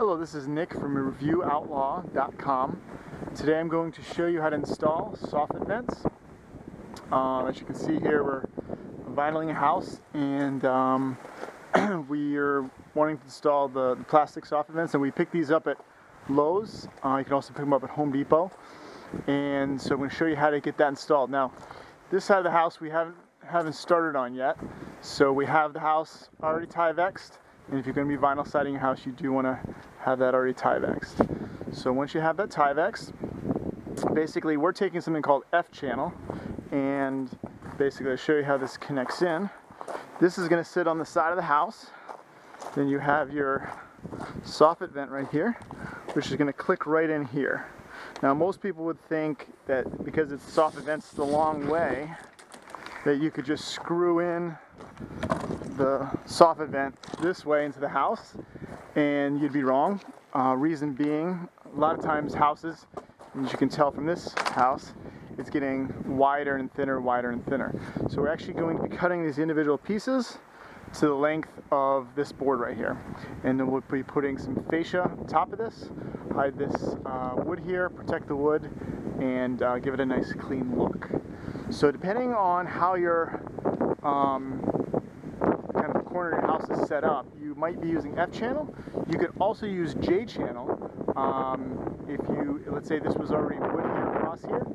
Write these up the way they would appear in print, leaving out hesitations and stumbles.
Hello, this is Nick from ReviewOutlaw.com. Today I'm going to show you how to install soffit vents. As you can see here, we're vinyling a house, and we are wanting to install the plastic soffit vents, and we picked these up at Lowe's. You can also pick them up at Home Depot. And so I'm going to show you how to get that installed. Now, this side of the house we haven't started on yet. So we have the house already Tyvexed. And if you're going to be vinyl siding your house, you do want to have that already Tyvexed. So once you have that Tyvexed, basically we're taking something called F channel, and basically I'll show you how this connects in. This is going to sit on the side of the house. Then you have your soffit vent right here, which is going to click right in here. Now most people would think that because it's soffit vents the long way, that you could just screw in the soffit vent this way into the house, and you'd be wrong. Reason being, a lot of times houses, as you can tell from this house, it's getting wider and thinner, wider and thinner. So we're actually going to be cutting these individual pieces to the length of this board right here. And then we'll be putting some fascia on top of this, hide this wood here, protect the wood, and give it a nice clean look. So depending on how your kind of the corner of your house is set up, you might be using F channel. You could also use J channel. If you, let's say this was already wood here across here,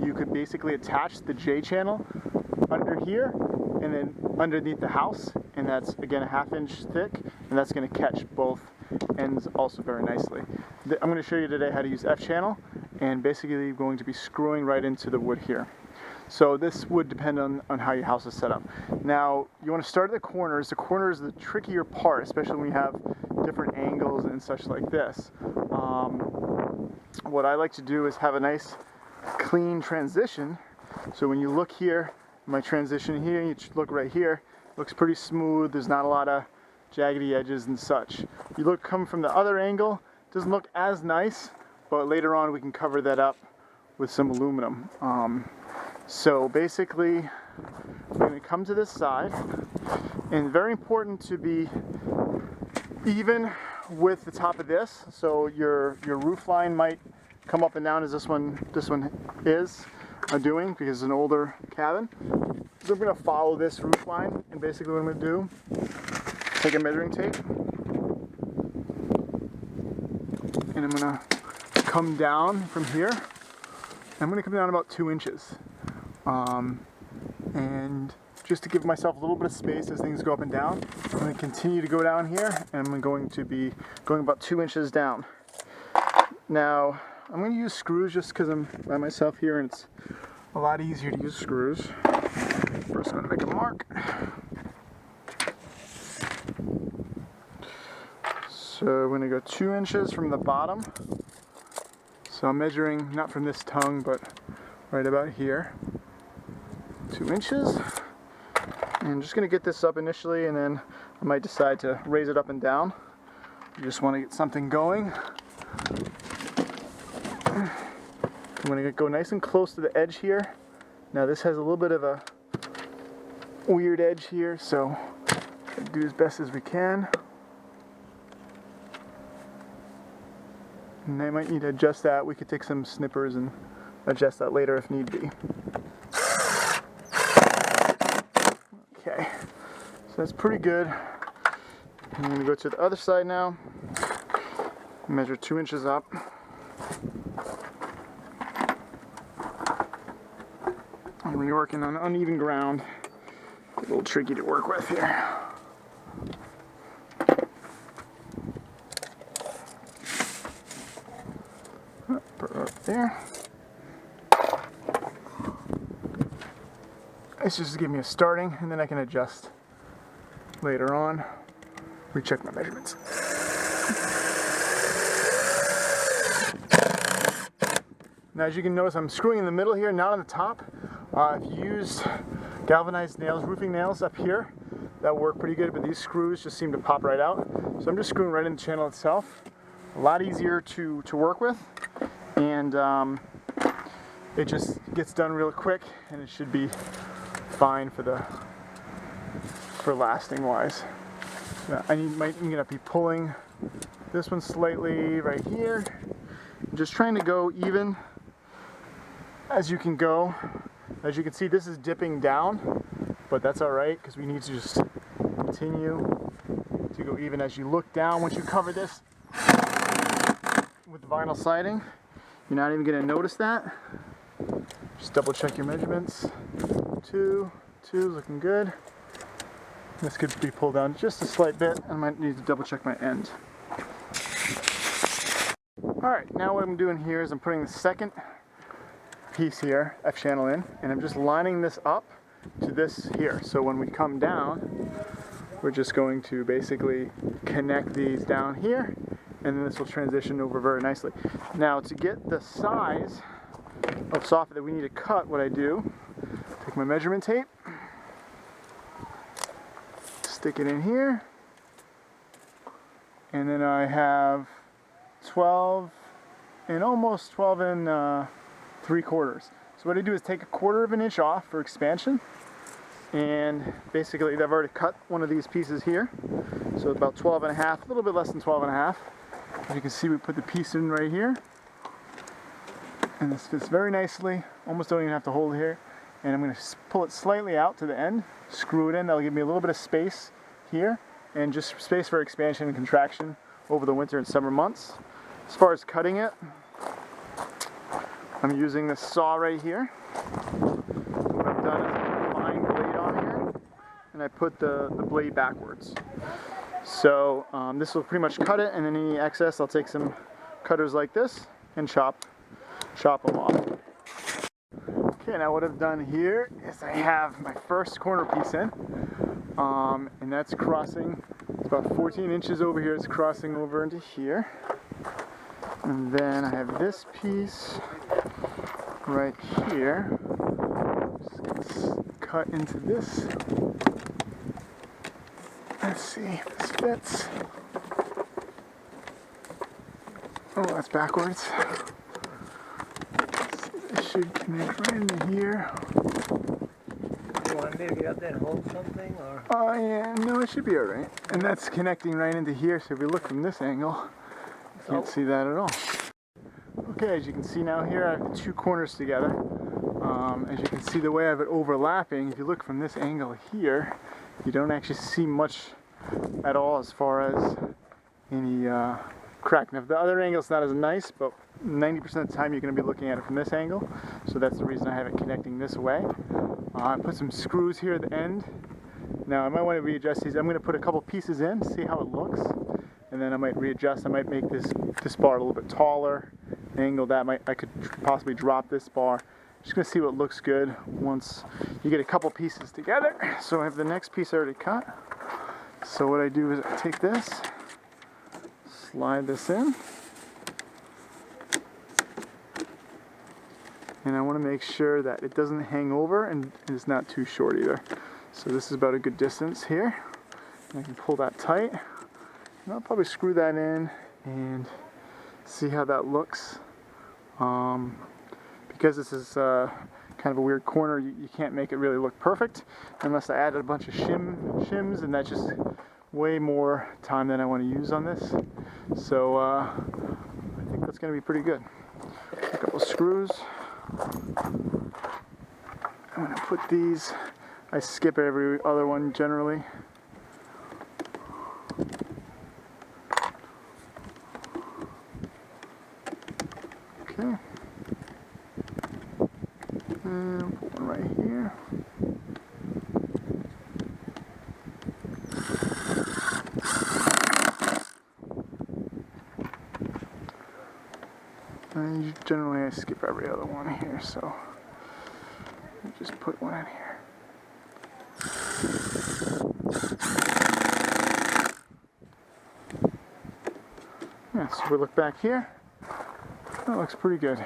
you could basically attach the J channel under here and then underneath the house, and that's again a 1/2 inch thick, and that's going to catch both ends also very nicely. I'm going to show you today how to use F channel, and basically you're going to be screwing right into the wood here. So this would depend on how your house is set up. Now, you want to start at the corners. The corner is the trickier part, especially when you have different angles and such like this. What I like to do is have a nice clean transition. So when you look here, my transition here, you look right here, looks pretty smooth. There's not a lot of jaggedy edges and such. You come from the other angle, doesn't look as nice, but later on we can cover that up with some aluminum. So basically, we're going to come to this side, and very important to be even with the top of this. So your roof line might come up and down as this one is doing, because it's an older cabin. So I'm going to follow this roof line, and basically what I'm going to do, take a measuring tape, and I'm going to come down from here. I'm going to come down about 2 inches. And just to give myself a little bit of space as things go up and down, I'm going to continue to go down here, and I'm going to be going about 2 inches down. Now, I'm going to use screws just because I'm by myself here, and it's a lot easier to use screws. First, I'm going to make a mark. So I'm going to go 2 inches from the bottom. So I'm measuring not from this tongue, but right about here. 2 inches. And I'm just going to get this up initially, and then I might decide to raise it up and down. You just want to get something going. I'm going to go nice and close to the edge here. Now this has a little bit of a weird edge here, so we'll do as best as we can. And I might need to adjust that. We could take some snippers and adjust that later if need be. Okay, so that's pretty good. I'm going to go to the other side now. Measure 2 inches up. And when you're working on uneven ground, it's a little tricky to work with here. Put it up there. It's just to give me a starting, and then I can adjust later on. Recheck my measurements. Now, as you can notice, I'm screwing in the middle here, not on the top. If you use galvanized nails, roofing nails up here, that work pretty good, but these screws just seem to pop right out. So I'm just screwing right in the channel itself. A lot easier to work with, and it just gets done real quick, and it should be fine for lasting wise. I might end up be pulling This one's slightly right here. I'm just trying to go even as you can go. As you can see, this is dipping down, but that's all right because we need to just continue to go even as you look down. Once you cover this with the vinyl siding, you're not even going to notice that. Just double check your measurements. 2, looking good. This could be pulled down just a slight bit. I might need to double check my end. Alright, now what I'm doing here is I'm putting the second piece here, F channel in, and I'm just lining this up to this here. So when we come down, we're just going to basically connect these down here, and then this will transition over very nicely. Now to get the size of soffit that we need to cut, what I do, take my measurement tape, stick it in here, and then I have 12 and almost 12 and 3/4. So what I do is take 1/4 of an inch off for expansion, and basically I've already cut one of these pieces here, so about 12 and a half, a little bit less than 12 and a half. As you can see, we put the piece in right here, and this fits very nicely. Almost don't even have to hold it here. And I'm going to pull it slightly out to the end, screw it in. That'll give me a little bit of space here, and just space for expansion and contraction over the winter and summer months. As far as cutting it, I'm using this saw right here. What I've done is I put a fine blade on here, and I put the blade backwards. So this will pretty much cut it, and then any excess, I'll take some cutters like this and chop them off. Okay, now what I've done here is I have my first corner piece in, and that's crossing, it's about 14 inches over here, it's crossing over into here. And then I have this piece right here, just cut into this. Let's see if this fits. Oh, that's backwards. It should connect right into here. You want me to get up there and hold something, or? Oh yeah, no, it should be alright. And that's connecting right into here, so if we look from this angle, you can't see that at all. Okay, as you can see now here, I have the two corners together. As you can see the way I have it overlapping, if you look from this angle here, you don't actually see much at all as far as any crack. Now, the other angle is not as nice, but 90% of the time you're going to be looking at it from this angle, so that's the reason I have it connecting this way. I put some screws here at the end. Now I might want to readjust these. I'm going to put a couple pieces in, see how it looks, and then I might readjust. I might make this bar a little bit taller, angle that. I could possibly drop this bar. Just going to see what looks good once you get a couple pieces together. So I have the next piece already cut. So what I do is I take this, slide this in, and I want to make sure that it doesn't hang over and it's not too short either. So this is about a good distance here. And I can pull that tight, and I'll probably screw that in and see how that looks. Because this is kind of a weird corner, you can't make it really look perfect unless I added a bunch of shims, and that's just way more time than I want to use on this. So I think that's going to be pretty good. A couple screws. I'm going to put these, I skip every other one generally. Okay. And put one right here. And generally I skip every other one here, so I just put one in here. Yeah, so we look back here. That looks pretty good.